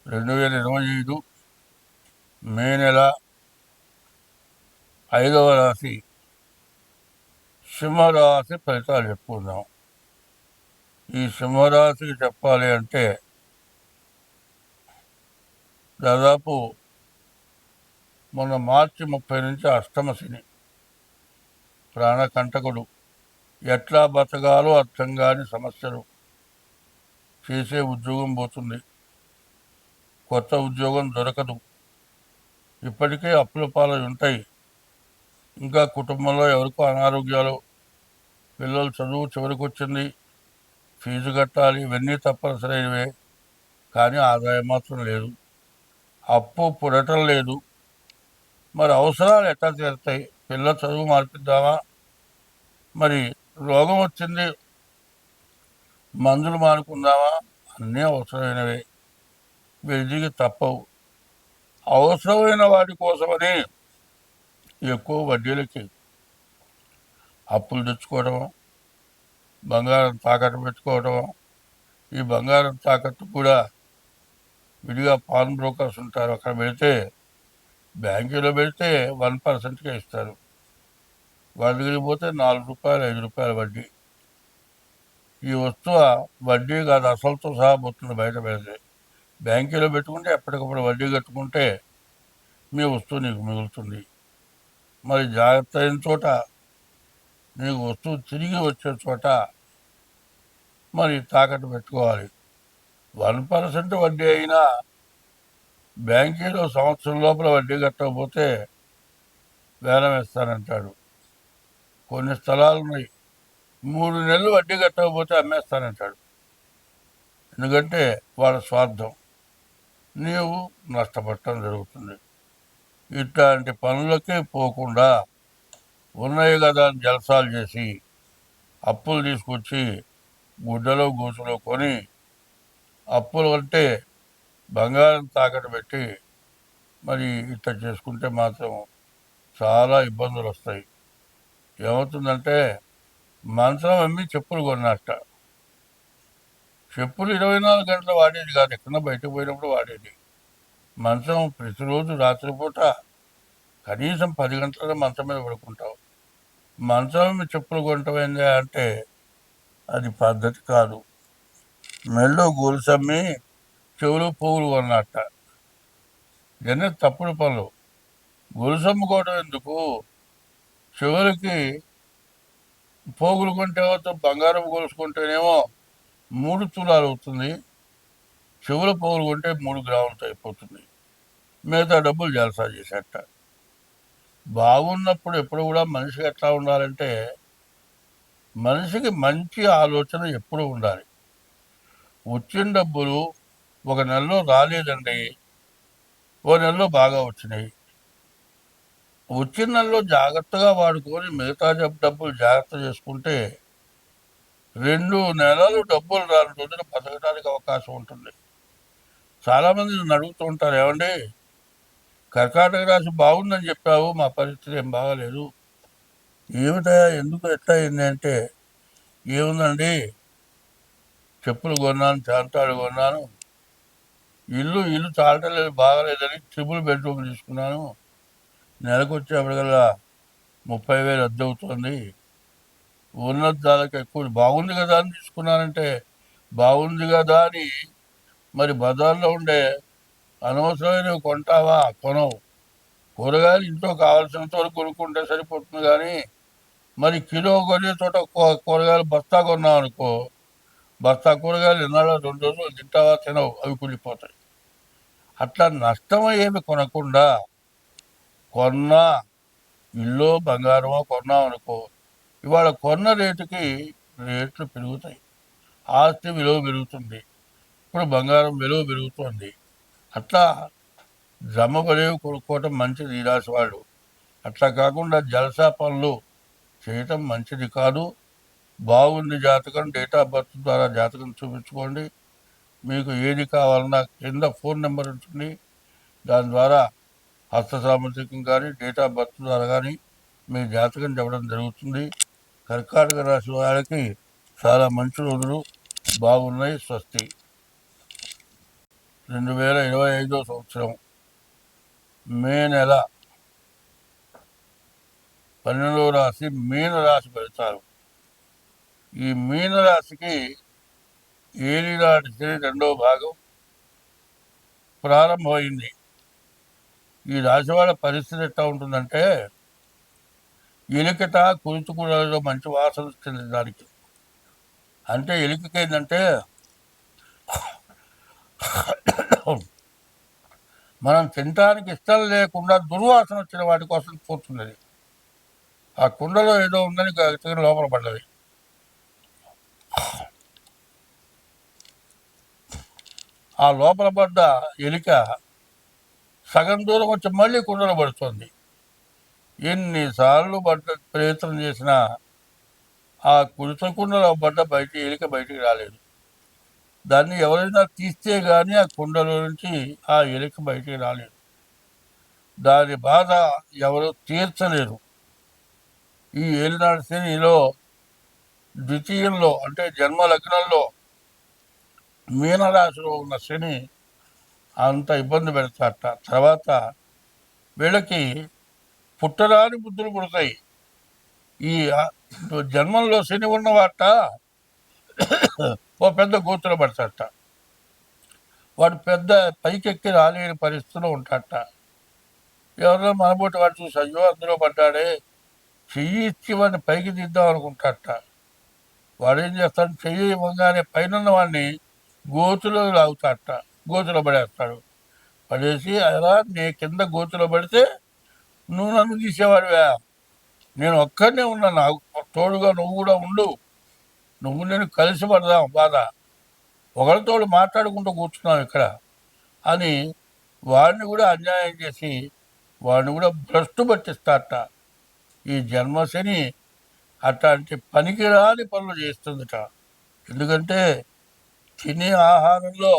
2025 మే నెల 5వ రాశి సింహరాశి ఫలితాలు చెప్పుకుందాం. ఈ సింహరాశికి చెప్పాలి అంటే దాదాపు మొన్న మార్చి 30 నుంచి అష్టమ శని, ప్రాణకంటకుడు, ఎట్లా బతకాలో అర్థం కాని సమస్యలు, చేసే ఉద్యోగం పోతుంది, కొత్త ఉద్యోగం దొరకదు, ఇప్పటికే అప్పుల పాలై ఉంటాయి, ఇంకా కుటుంబంలో ఎవరికో అనారోగ్యాలు, పిల్లలు చదువు చివరికి వచ్చింది, ఫీజు కట్టాలి, ఇవన్నీ తప్పనిసరైనవే. కానీ ఆదాయం మాత్రం లేదు, అప్పు పుడటం లేదు. మరి అవసరాలు ఎట్లా తీరుతాయి? పిల్లల చదువు మార్పిద్దామా, మరి రోగం వచ్చింది మందులు మానుకుందామా? అన్నీ అవసరమైనవే, వీటికి తప్పవు. అవసరమైన వాటి కోసమని ఎక్కువ వడ్డీలకి అప్పులు తెచ్చుకోవడం, బంగారం తాకట్టు పెట్టుకోవడం. ఈ బంగారం తాకట్టు కూడా విడిగా పాన్ బ్రోకర్స్ ఉంటారు, అక్కడ పెడితే బ్యాంకులో పెడితే 1%కే ఇస్తారు. వాళ్ళ దగ్గరికి పోతే ₹4 ₹5 వడ్డీ. ఈ వస్తువు వడ్డీ కాదు, అసలుతో సహా పోతుంది బయట పెడితే. బ్యాంకులో పెట్టుకుంటే ఎప్పటికప్పుడు వడ్డీ కట్టుకుంటే మీ వస్తువు నీకు మిగులుతుంది. మరి జాగ్రత్త అయిన చోట, నీకు వస్తువు తిరిగి వచ్చే చోట మరి తాకట్టు పెట్టుకోవాలి. 1% వడ్డీ అయినా బ్యాంకీలో సంవత్సరం లోపల వడ్డీ కట్టకపోతే వేలం వేస్తానంటాడు. కొన్ని స్థలాలు ఉన్నాయి, 3 నెలలు వడ్డీ కట్టకపోతే అమ్మేస్తానంటాడు. ఎందుకంటే వాళ్ళ స్వార్థం, నీవు నష్టపడటం జరుగుతుంది. ఇట్లాంటి పనులకే పోకుండా ఉన్నాయి కదా అని జలసాలు చేసి అప్పులు తీసుకొచ్చి గుడ్డలో గూసులో కొని అప్పులు అంటే బంగారం తాకట్టు పెట్టి మరి ఇట్లా చేసుకుంటే మాత్రం చాలా ఇబ్బందులు వస్తాయి. ఏమవుతుందంటే మంచం అమ్మి చెప్పులు కొన్నట్ట. చెప్పులు 24 గంటలు వాడేది కాదు, ఎక్కడన్నా బయటకు పోయినప్పుడు వాడేది. మంచం ప్రతిరోజు రాత్రిపూట కనీసం 10 గంటల మంచం మీద పడుకుంటావు. మంచం అమ్మి చెప్పులు కొనటం ఏంది అంటే అది పద్ధతి కాదు. మెళ్ళో గొలుసమ్మి చెవులు పువ్వులు కొన్నట్ట. ఇవన్నీ తప్పుడు పనులు. గొలుసు అమ్ముకోవడం ఎందుకు? చెవులకి పోగులు కొంటే బంగారం గొలుసు కొంటేనేమో 3 తులాలు అవుతుంది, చెవుల పోగులు కొంటే 3 గ్రాములతో అయిపోతుంది. మిగతా డబ్బులు జలసా చేసేట. బాగున్నప్పుడు ఎప్పుడు కూడా మనిషికి ఎట్లా ఉండాలంటే, మనిషికి మంచి ఆలోచన ఎప్పుడు ఉండాలి. వచ్చిన డబ్బులు ఒక నెలలో రాలేదండి, ఓ నెలలో బాగా వచ్చినాయి. వచ్చిన నెలలో జాగ్రత్తగా వాడుకొని మిగతా డబ్బులు జాగ్రత్త చేసుకుంటే 2 నెలలు డబ్బులు రాని రోజున బతకడానికి అవకాశం ఉంటుంది. చాలామంది నన్ను అడుగుతూ ఉంటారు, ఏమండి కర్కాటక రాశి బాగుందని చెప్పావు, మా పరిస్థితి ఏం బాగాలేదు, ఏమిటా ఎందుకు ఎట్లా అయింది అంటే, ఏముందండి చెప్పులు కొన్నాను, చాంతాడు కొన్నాను, ఇల్లు చాలటలేదు బాగలేదని ట్రిపుల్ బెడ్రూమ్ తీసుకున్నాను, నెలకు వచ్చేప్పటికల్లా 30,000 అద్దె అవుతుంది, ఉన్నత దానికి ఎక్కువ బాగుంది కదా అని తీసుకున్నానంటే, బాగుంది కదా అని మరి బజార్లో ఉండే అనవసరమైనవి కొంటావా? కొనవు. కూరగాయలు ఇంట్లో కావాల్సినంత వరకు కొనుక్కుంటే సరిపోతుంది. కానీ మరి కిలో కొనే చోట కూరగాయలు బస్తా కొన్నావు అనుకో, బస్తా కూరగాయలు ఎన్నాళ్ళో 2 రోజులు తింటావా? తినవు, అవి కుళ్ళిపోతాయి. అట్లా నష్టం ఏమి కొనకుండా, కొన్న ఇల్లు బంగారమో కొన్నాం అనుకో, ఇవాళ కొన్న రేటుకి రేట్లు పెరుగుతాయి, ఆస్తి విలువ పెరుగుతుంది, ఇప్పుడు బంగారం విలువ పెరుగుతుంది. అట్లా జమపడేవి కొనుక్కోవటం మంచిది ఈ రాశి వాళ్ళు. అట్లా కాకుండా జలసా పనులు చేయటం మంచిది కాదు. బాగుంది జాతకం, డేట్ ఆఫ్ బర్త్ ద్వారా జాతకం చూపించుకోండి. మీకు ఏది కావాలన్నా కింద ఫోన్ నెంబర్ ఉంటుంది, దాని ద్వారా హస్త సాముద్రికం కానీ డేట్ ఆఫ్ బర్త్ ద్వారా కానీ మీ జాతకం చెప్పడం జరుగుతుంది. కర్కాటక రాశి వాళ్ళకి చాలా మంచి రోజులు బాగున్నాయి. స్వస్తి. 2025 సంవత్సరం మే నెల 12వ రాశి మీనరాశి ఫలితాలు. ఈ మీనరాశికి ఏలినాటి శని రెండవ భాగం ప్రారంభమైంది. ఈ రాశి వాళ్ళ పరిస్థితి ఎట్లా ఉంటుందంటే, ఎలికట కురుచుకులలో మంచి వాసన వస్తుంది దానికి. అంటే ఎలికకి ఏంటంటే మనం తినడానికి ఇష్టం లేకుండా దుర్వాసన వచ్చిన వాటి కోసం కూర్చున్నది. ఆ కుండలో ఏదో ఉందని గట్టిగా లోపల పడ్డది. ఆ లోపల పడ్డ ఎలిక సగం దూరం వచ్చి మళ్ళీ కుండలో పడుతుంది. ఎన్నిసార్లు ప్రయత్నం చేసినా ఆ కుండలో పడ్డ ఎలిక బయటికి రాలేదు. దాన్ని ఎవరైనా తీస్తే కానీ ఆ కుండలో నుంచి ఆ ఎలిక బయటికి రాలేదు. దాని బాధ ఎవరు తీర్చలేరు. ఈ ఏలినాడు శనిలో ద్వితీయంలో అంటే జన్మ లగ్నంలో మీనరాశిలో ఉన్న శని అంత ఇబ్బంది పెడతాట. తర్వాత వీళ్ళకి పుట్టరాని బుద్ధులు పుడతాయి. ఈ జన్మంలో శని ఉన్నవాట ఓ పెద్ద గోతులో పడతాట. వాడు పెద్ద పైకెక్కి రాలేని పరిస్థితిలో ఉంటాట. ఎవరో మనబోటి వాడు చూసి అయ్యో అందులో పడ్డాడే, చెయ్యి ఇచ్చి వాడిని పైకి దిద్దాం అనుకుంటాట. వాడేం చేస్తాడు, చెయ్యి ఇవ్వగానే పైన వాడిని గోతులో లాగుతాట. గోతులో పడేస్తాడు. పడేసి అలా నీ కింద గోతులో పడితే నువ్వు నన్ను తీసేవాడివా, నేను ఒక్కడనే ఉన్నా, నాకు తోడుగా నువ్వు కూడా ఉండు, నువ్వు నేను కలిసి పడదాం బాధ, ఒకరితోడు మాట్లాడుకుంటూ కూర్చున్నాం ఇక్కడ అని వాడిని కూడా అన్యాయం చేసి వాడిని కూడా భ్రష్టు పట్టిస్తాట. ఈ జన్మశని అట్లాంటి పనికిరాని పనులు చేస్తుందట. ఎందుకంటే తినే ఆహారంలో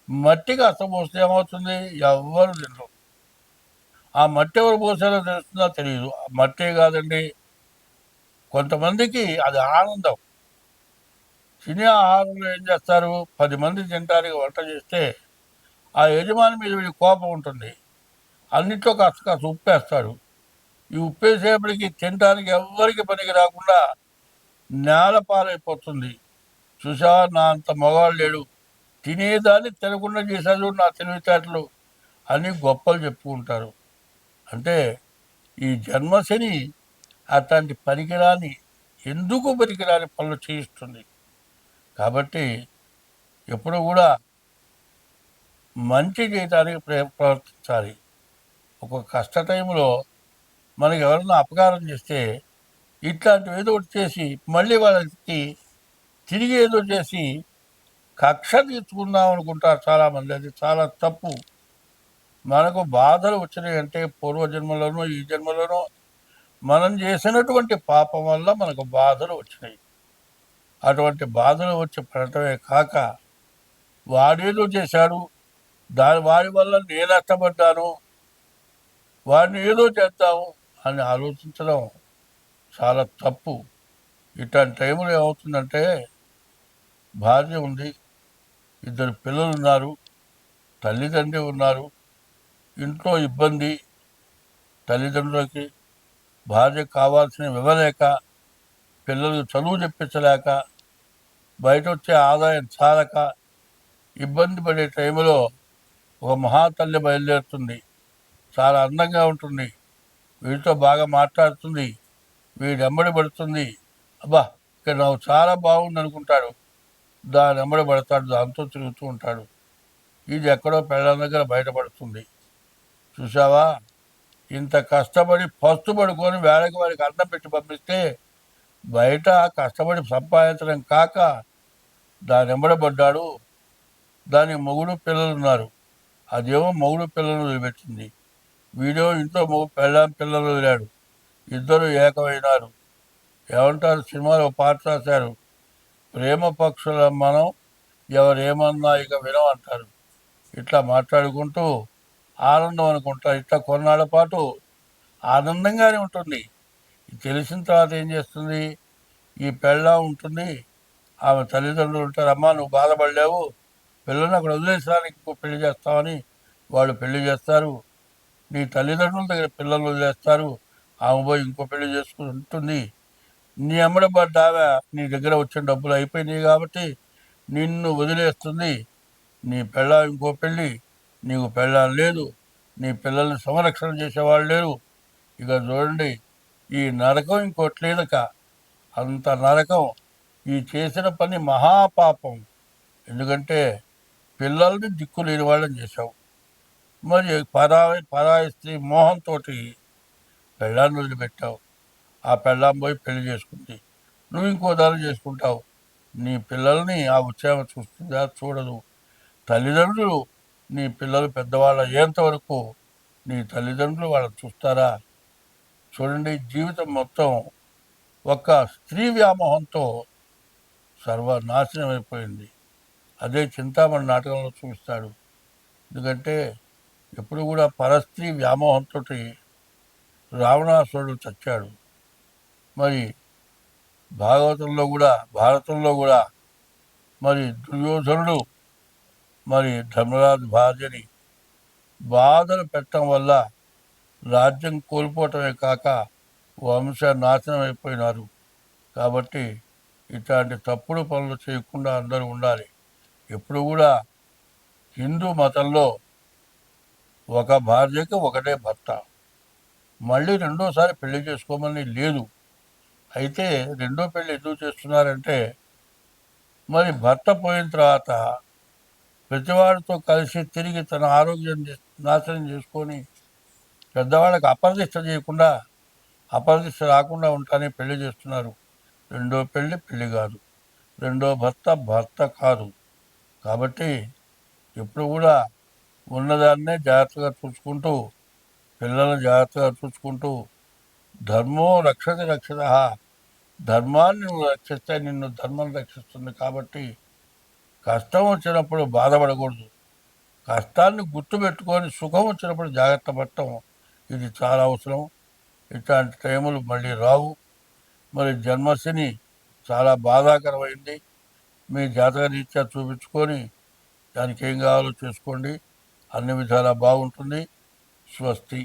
మట్టికి అసపోస్తే ఏమవుతుంది, ఎవ్వరు తినరు. ఆ మట్టి ఎవరు పోసారో తెలుస్తుందో తెలియదు. మట్టే కాదండి, కొంతమందికి అది ఆనందం. తినే ఆహారంలో ఏం చేస్తారు, 10 మంది తినడానికి వంట చేస్తే ఆ యజమాని మీద వీడి కోపం ఉంటుంది. అన్నింటిలో కాస్త కాస్త ఉప్పేస్తాడు. ఈ ఉప్పేసేపటికి తినడానికి ఎవ్వరికి పనికి రాకుండా నేల పాలైపోతుంది. చూసా నా అంత మగవాళ్ళు లేడు, తినేదాన్ని తినకుండా చేశాడు నా తెలివితేటలు అని గొప్పలు చెప్పుకుంటారు. అంటే ఈ జన్మశని అట్లాంటి పనికిరాని, ఎందుకు పనికిరాని పనులు చేయిస్తుంది. కాబట్టి ఎప్పుడు కూడా మంచి చేయడానికి ప్రవర్తించాలి. ఒక కష్ట టైంలో మనకి ఎవరైనా అపకారం చేస్తే ఇట్లాంటివి ఏదో ఒకటి చేసి మళ్ళీ వాళ్ళకి తిరిగి ఏదో చేసి కక్ష తీర్చుకుందాం అనుకుంటారు చాలామంది. అది చాలా తప్పు. మనకు బాధలు వచ్చినాయి అంటే పూర్వజన్మలోనో ఈ జన్మలోనో మనం చేసినటువంటి పాపం వల్ల మనకు బాధలు వచ్చినాయి. అటువంటి బాధలు వచ్చి పడటమే కాక వాడేదో చేశాడు, వాడి వల్ల నేను నష్టపడ్డాను, వాడిని ఏదో చేద్దాము అని ఆలోచించడం చాలా తప్పు. ఇట్లాంటి టైంలో ఏమవుతుందంటే, భార్య ఉంది, 2 పిల్లలు ఉన్నారు, తల్లిదండ్రి ఉన్నారు, ఇంట్లో ఇబ్బంది, తల్లిదండ్రులకి భార్యకు కావాల్సినవి ఇవ్వలేక, పిల్లలకు చదువు చెప్పించలేక, బయట వచ్చే ఆదాయం చాలక ఇబ్బంది పడే టైంలో ఒక మహాతల్లి బయలుదేరుతుంది. చాలా అందంగా ఉంటుంది, వీడితో బాగా మాట్లాడుతుంది, వీడి వెంబడి పడుతుంది. అబ్బా ఇక్కడ నాకు చాలా బాగుంది అనుకుంటాడు, దాని వెంబడి పడతాడు, దాంతో తిరుగుతూ ఉంటాడు. ఇది ఎక్కడో పెళ్ళాం దగ్గర బయటపడుతుంది. చూసావా, ఇంత కష్టపడి పస్తు పడుకొని వేళకి వాడికి అన్నం పెట్టి పంపిస్తే బయట కష్టపడి సంపాదించడం కాక దాని వెంబడబడ్డాడు. దానికి మొగుడు పిల్లలు ఉన్నారు, అదేమో మొగుడు పిల్లలు వదిలిపెట్టింది, వీడియో ఇంట్లో పెళ్ళాం పిల్లలు వదిలాడు, ఇద్దరు ఏకమైనారు. ఏమంటారు, సినిమాలో పాట రాశారు, ప్రేమ పక్షుల మనం ఎవరేమన్నా ఇక వినం అంటారు. ఇట్లా మాట్లాడుకుంటూ ఆనందం అనుకుంటారు. ఇట్లా కొన్నాళ్ళ పాటు ఆనందంగానే ఉంటుంది. తెలిసిన తర్వాత ఏం చేస్తుంది, ఈ పెళ్ళాం ఉంటుంది, ఆమె తల్లిదండ్రులు ఉంటారు, అమ్మా నువ్వు బాధపడలేవు, పిల్లల్ని అక్కడ వదిలేసడానికి ఇంకో పెళ్లి చేస్తామని వాళ్ళు పెళ్లి చేస్తారు. నీ తల్లిదండ్రుల దగ్గర పిల్లలు వదిలేస్తారు. ఆమె పోయి ఇంకో పెళ్లి చేసుకుని ఉంటుంది. నీ అమ్మడబడ్డ ఆమె నీ దగ్గర వచ్చిన డబ్బులు అయిపోయినాయి కాబట్టి నిన్ను వదిలేస్తుంది. నీ పెళ్ళాం ఇంకో పెళ్ళి, నీకు పెళ్ళాం లేదు, నీ పిల్లల్ని సంరక్షణ చేసేవాళ్ళు లేరు. ఇక చూడండి, ఈ నరకం ఇంకోటి లేదక. అంత నరకం. ఈ చేసిన పని మహాపాపం. ఎందుకంటే పిల్లల్ని దిక్కు లేని వాళ్ళని చేశావు. మరి పరాయి స్త్రీ మోహంతో పెళ్ళాన్ని వదిలిపెట్టావు. ఆ పెళ్ళాం పోయి పెళ్లి చేసుకుంది. నువ్వు ఇంకో దాన్ని చేసుకుంటావు. నీ పిల్లల్ని ఆ ఉత్సాహం చూస్తుందా? చూడదు. తల్లిదండ్రులు నీ పిల్లలు పెద్దవాళ్ళ అయ్యేంత వరకు నీ తల్లిదండ్రులు వాళ్ళని చూస్తారా? చూడండి, జీవితం మొత్తం ఒక స్త్రీ వ్యామోహంతో సర్వనాశనం అయిపోయింది. అదే చింతామణి నాటకంలో చూపిస్తాడు. ఎందుకంటే ఎప్పుడు కూడా పరస్త్రీ వ్యామోహంతో రావణాసురుడు చచ్చాడు. మరి భారతంలో కూడా మరి దుర్యోధనుడు మరి ధర్మరాజు భార్యని బాధలు పెట్టడం వల్ల రాజ్యం కోల్పోవటమే కాక వంశ నాశనం అయిపోయినారు. కాబట్టి ఇట్లాంటి తప్పుడు పనులు చేయకుండా అందరూ ఉండాలి. ఎప్పుడు కూడా హిందూ మతంలో ఒక భార్యకి ఒకటే భర్త, మళ్ళీ రెండోసారి పెళ్లి చేసుకోమని లేదు. అయితే రెండో పెళ్లి ఎందుకు చేస్తున్నారంటే మరి భర్త పోయిన తర్వాత ప్రతివాడితో కలిసి తిరిగి తన ఆరోగ్యం నాశనం చేసుకొని పెద్దవాళ్ళకి అపరదిష్ట చేయకుండా, అపరదిష్ట రాకుండా ఉంటానే పెళ్లి చేస్తున్నారు. రెండో పెళ్లి పెళ్లి కాదు, రెండో భర్త భర్త కాదు. కాబట్టి ఎప్పుడు కూడా ఉన్నదాన్నే జాగ్రత్తగా చూసుకుంటూ, పిల్లలను జాగ్రత్తగా చూసుకుంటూ, ధర్మో రక్షతి రక్షిత, ధర్మాన్ని నువ్వు రక్షిస్తే నిన్ను ధర్మం రక్షిస్తుంది. కాబట్టి కష్టం వచ్చినప్పుడు బాధపడకూడదు. కష్టాన్ని గుర్తుపెట్టుకొని సుఖం వచ్చినప్పుడు జాగ్రత్త పడటం ఇది చాలా అవసరం. ఇట్లాంటి టైములు మళ్ళీ రావు. మరి జన్మశని చాలా బాధాకరమైంది. మీ జాతక రీత్యా చూపించుకొని దానికి ఏం కావాలో చేసుకోండి. అన్ని విధాలా బాగుంటుంది. స్వస్తి.